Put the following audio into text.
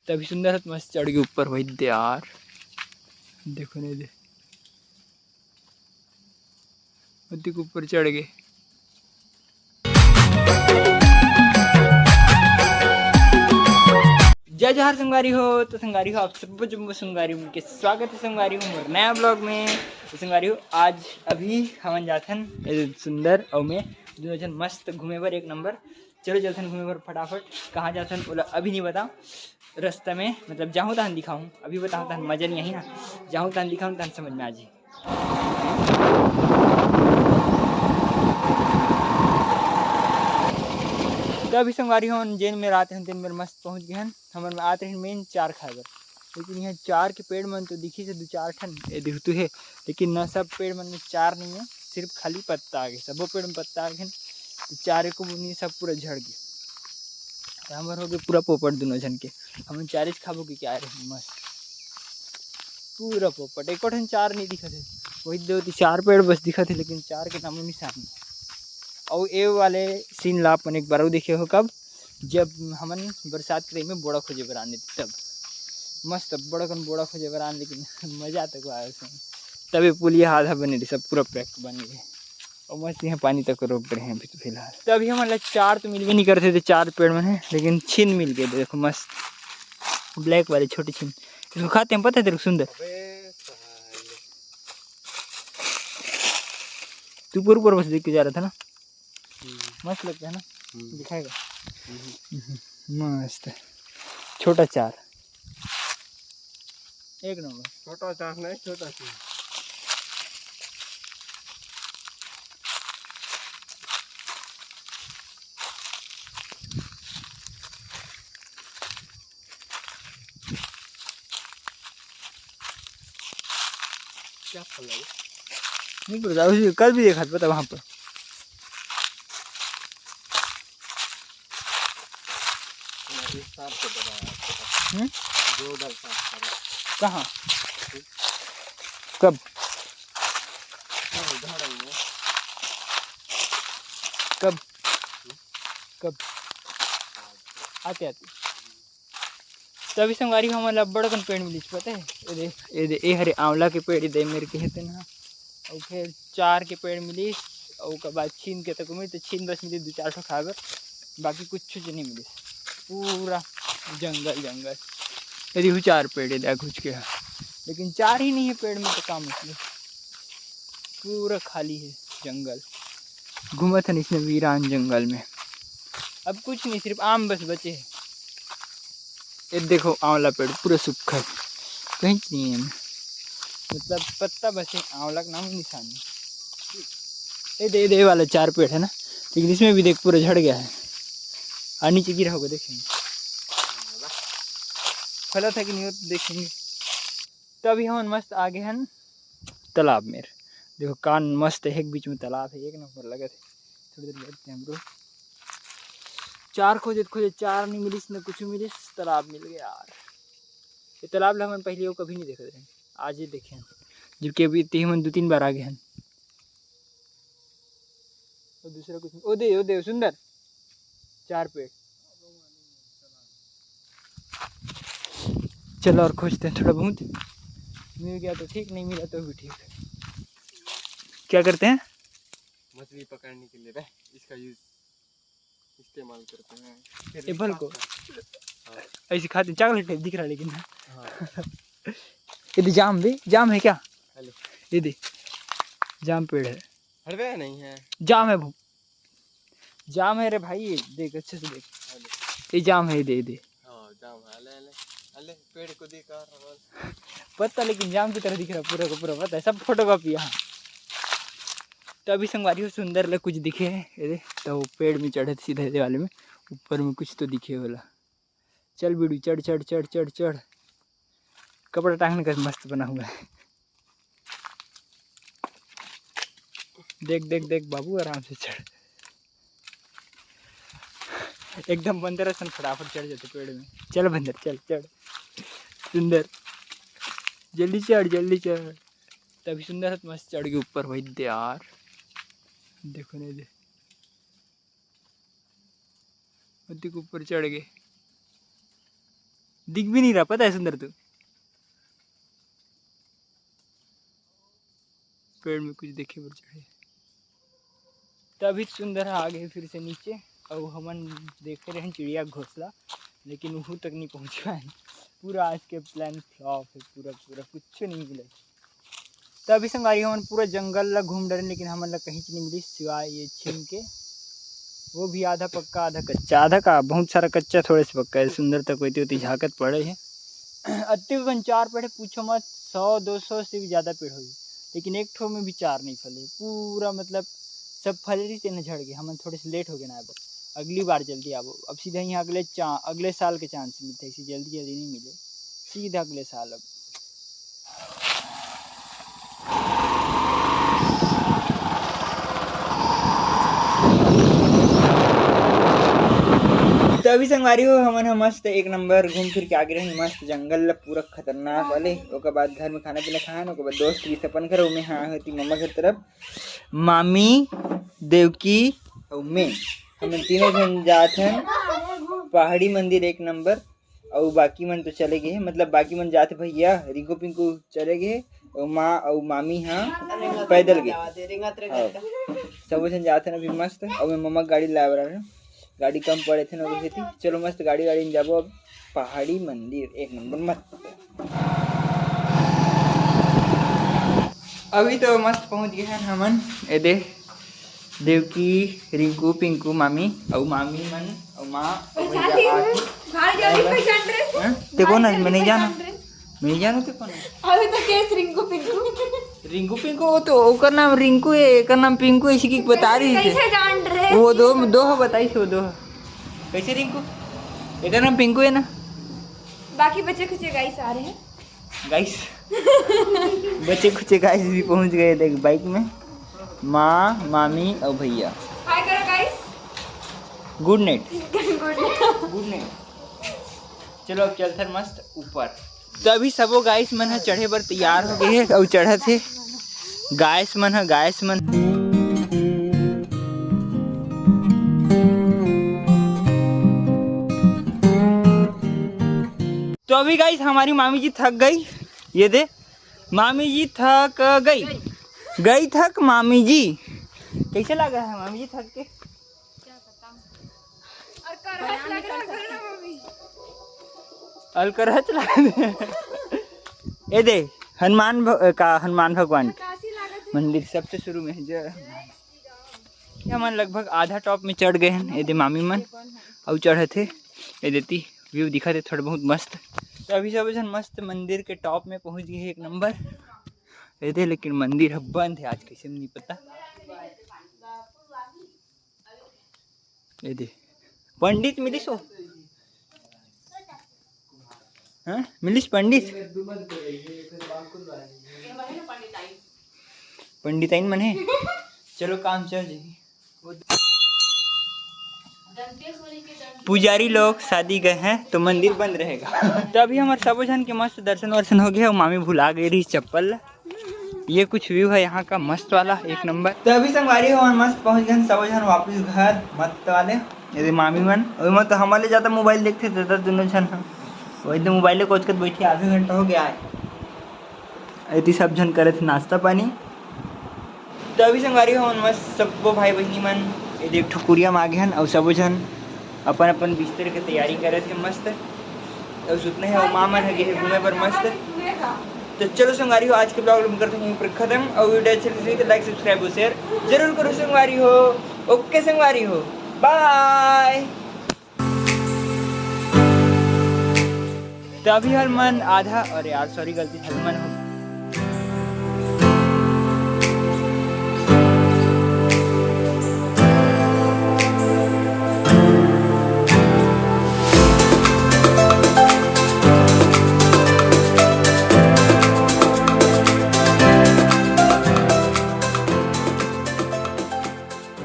तभी सुंदर मस्त चढ़ गए ऊपर वही दे यार, देखो नहीं दे के ऊपर चढ़ गए। जय जहर संगारी हो तो संगारी हो आप सब जम्मू संगारी के स्वागत है संगारी हूँ मोर नया ब्लॉग में। तो संगारी हो आज अभी हमन जाथन सुंदर और मैं दोनों जन मस्त घूमे बर एक नंबर। चलो चलथन घूमे बर फटाफट। कहाँ जाथन बोला अभी नहीं बताऊँ, रास्ता में मतलब जाऊँ तहन दिखाऊँ, अभी बताऊँ तहन मजा नहीं आई ना, जाऊँ तहन दिखाऊँ तहन समझ में आ जाए। तो अभी संगवारी हम जेन में आते हैं तेन में मस्त पहुँच गए हैं। हमारे में आते हैं मेन चार खाबर, लेकिन यहाँ चार के पेड़ मन तो दिखी से दो चार ठन दिखते है, लेकिन न सब पेड़ मन में चार नहीं है, सिर्फ खाली पत्ता आ गए। सबो पेड़ में पत्ता आ गए तो चारे को बुनी सब पूरा झड़ गए। तो हमारे हो गए पूरा पोपट दोनों जन के। हम चारे खाबो कि क्या रहे मस्त पूरा पोपट। एक ठन चार नहीं दिखा थे, वही दो चार पेड़ बस दिखा थे, लेकिन चार के नामों निशान नहीं। और ये वाले सीन ला अपन एक बार देखे हो कब, जब हमन बरसात के टाइम में बोड़ा खोजे बर आने तब मस्त बड़ा कन बोड़ा खोजे बर आने, लेकिन मजा तक आया उसमें। तब ये पुलिया आधा बने रही, सब पूरा पैक बन गए और मस्त यहाँ पानी तक रोक रहे हैं अभी तो फिलहाल। तभी हमारे चार तो मिल भी नहीं करते थे, चार पेड़ में है, लेकिन छीन मिल गए। देखो मस्त ब्लैक वाले छोटे छीन, इसको खाते हैं पता है तेरे को सुंदर। तू पूरा बस देख के जा रहा था ना, मस्त लगता है ना, दिखाएगा मस्त छोटा चार एक नंबर। छोटा चार नहीं, छोटा चार क्या फल है नहीं पता, कल भी देखा पता वहाँ पर। कहाँ कब कब कब आते आते तभी संगवारी हमारा बड़ा कन पेड़ मिली पता है। ये हरे आंवला के पेड़ दे मेरे के हेते ना, और फिर चार के पेड़ मिली, और उसके बाद छीन के तक मिली, तो छीन बस मिली दो चार ठो खाबर, बाकी कुछ नहीं मिली, पूरा जंगल जंगल। यदि चार पेड़ है घुस के है, लेकिन चार ही नहीं है पेड़ में तो काम मतलब पूरा खाली है जंगल। घूमा था इसमें वीरान जंगल में, अब कुछ नहीं, सिर्फ आम बस बचे हैं। ये देखो आंवला पेड़ पूरा सूखा है, कहीं नहीं है मतलब पत्ता बस है, आंवला का नाम निशान नहीं। ये दे वाला चार पेड़ है ना, लेकिन इसमें भी देख पूरा झड़ गया है और नीचे गिरा होगा, देखेंगे फला था कि नहीं तो देखेंगे। तो अभी हम मस्त आगे हैं तालाब में, देखो कान मस्त है, एक बीच में तालाब है, एक नंबर लगे थे। थोड़ी देर बैठते हैं हम लोग, चार खोजे खोजे चार नहीं मिली न कुछ मिली, तालाब मिल गया यार। ये तालाब ला हम पहले वो कभी नहीं देखे थे, आज ही देखे हैं, जबकि अभी हम 2-3 बार आगे हैं। और दूसरा कुछ नहीं, ओ दे सुंदर चार पेड़। चलो और खोजते हैं, थोड़ा बहुत मिल गया तो ठीक, नहीं मिला तो भी ठीक। क्या करते हैं, मछली पकड़ने के लिए इसका यूज इस्तेमाल करते हैं। एप्पल को ऐसे खाते हैं, चॉकलेट टाइप दिख रहा है लेकिन। हाँ। ये जाम है क्या, ये दे जाम पेड़ है, हड़वे नहीं है, जाम है वो, जाम है रे भाई, ये देख अच्छे से देख, ये जाम है, दे जाम है, ले पेड़ को देखा पता, लेकिन जाम की तरह दिख रहा पूरा का पूरा, पता है सब फोटोकॉपी यहाँ। तो अभी संगवारी हो सुंदर लग कुछ दिखे है, तो वो पेड़ में चढ़े सीधे वाले में, ऊपर में कुछ तो दिखे वाला। चल बीड़ू चढ़ चढ़ चढ़ चढ़ चढ़, कपड़ा टांगने का मस्त बना हुआ है। देख देख देख बाबू आराम से चढ़, एकदम बंदर सन फटाफट चढ़ जाते पेड़ में। चल बंदर चल चढ़, सुंदर जल्दी चढ़ जल्दी चढ़। तभी सुंदर मस्त चढ़ गए ऊपर वही दे यार, देखो नहीं दे ऊपर चढ़ गए। दिख भी नहीं रहा, पता है सुंदर तू। पेड़ में कुछ देखे पर चढ़े तभी सुंदर आ गए फिर से नीचे। और हमन देखे रहे चिड़िया घोंसला, लेकिन वहाँ तक नहीं पहुँच पाए। पूरा आज के प्लान फ्लॉप है, पूरा पूरा कुछ नहीं मिला। तभी संगवारी हमन पूरा जंगल ला घूम डरे, लेकिन हमन ला कहीं नहीं मिली सिवाय ये छीन के, वो भी आधा पक्का आधा कच्चा। आधा का बहुत सारा कच्चा, थोड़े से पक्का है। सुंदर तक होती होती झाकत पड़े है। अति 4 पेड़ पूछो मत, 100-200 से भी ज़्यादा पेड़ हुई, लेकिन एक ठो में भी 4 नहीं फले। पूरा मतलब सब फलरी से न झड़ गए। हम थोड़े से लेट हो गए ना, अब अगली बार जल्दी आबो। अब सीधा यहाँ अगले साल के चांस मिलते हैं, इसी जल्दी नहीं मिले, सीधा अगले साल। अब तो अभी संगवारी हो हमन मस्त एक नंबर घूम फिर के आगे रहे। मस्त जंगल पूरा खतरनाक वाले। ओकर बाद घर में खाना पीना खान, ओकर बाद दोस्त की सपन घर में हाँ होती मम्मा घर तरफ, मामी देवकी और मैं, हम तीनों जन जात हैं पहाड़ी मंदिर एक नंबर। और बाकी मन तो चले गए, मतलब बाकी मन जाते भैया रिंकू पिंकू चले गए, और माँ और मामी हाँ पैदल गए। सब जन जाते हैं अभी मस्त। और मैं मम्मा गाड़ी ला रहा हूँ, गाड़ी कम पड़े थे ना थी। चलो मस्त गाड़ी में जाबो अब पहाड़ी मंदिर एक नंबर मस्त। अभी तो मस्त पहुंच गए हैं हमन। ए दे देवकी रिंकू पिंकू मामी और मामी मन और माँ ते कौन है? मैं नहीं जाना, मैं नहीं जानू ते कौन है। अभी तो केस रिंकू पिंकू, रिंकू पिंकू वो तो ओकर नाम रिंकू है, एकर नाम पिंकू है। इसी की बता रही थी। कैसे जान रहे? वो दो बताई थी, वो दो कैसे रिंकू, एकर नाम पिंकू है ना। बाकी बच्चे कुछ गाइस आ रहे हैं। गाइस बच्चे कुछ गाइस भी पहुंच गए देख बाइक में, माँ मामी और भैया। हाय करो guys, good night good night. चलो अब चलते हैं मस्त ऊपर। तो अभी सबो गाइस मन चढ़े पर तैयार हो गए है और चढ़े थे गाइस मन। तो अभी गाइस हमारी मामी जी थक गई, ये दे मामी जी थक गई थक मामी जी। कैसे लगा है मामी जी थक के? अलकरहत लगा। ए दे हनुमान भगवान मंदिर सबसे शुरू में है। हमन लगभग आधा टॉप में चढ़ गए हैं। ये दे मामी मन और चढ़े थे। ये देती व्यू दिखा थे थोड़ा बहुत मस्त। तो अभी सब जन मस्त मंदिर के टॉप में पहुंच गए एक नंबर। ये दे लेकिन मंदिर बंद है आज, कैसे नहीं पता। ये दे पंडित मिलिस हो, हाँ मिलिस पंडित पंडिताइन मन है। चलो काम चल जाएगी। पुजारी लोग शादी गए हैं तो मंदिर बंद रहेगा। तो अभी हमारे सब जन के मस्त दर्शन वर्शन हो गया और मामी भुला गई रही चप्पल। ये कुछ व्यू है यहाँ का मस्त वाला एक नंबर। तो अभी संगवारी हो मस्त पहुँच गए सब जन वापस घर मस्त वाले। यदि मामी मन और तो हमारे ज़्यादा मोबाइल देखते थे दोनों जन, वही तो मोबाइल कोच कर बैठे आधे घंटा हो गया है। ऐसी सब जन करे थे नाश्ता पानी। तो अभी संगवारी हो मस्त सबको भाई बहनी मन ये एक ठकुरिया मांगे हन और सब जन अपन अपन बिस्तर के तैयारी करे थे मस्त। और सुतने हैं और माँ मन है घूमे पर मस्त। तो चलो संगवारी हो आज के ब्लॉग में करते हैं खत्म। और वीडियो अच्छी लगी तो लाइक सब्सक्राइब और शेयर जरूर करो संगवारी हो। ओके संगवारी हो, बाय। तो अभी हलमन आधा, अरे यार सॉरी गलती, हलमन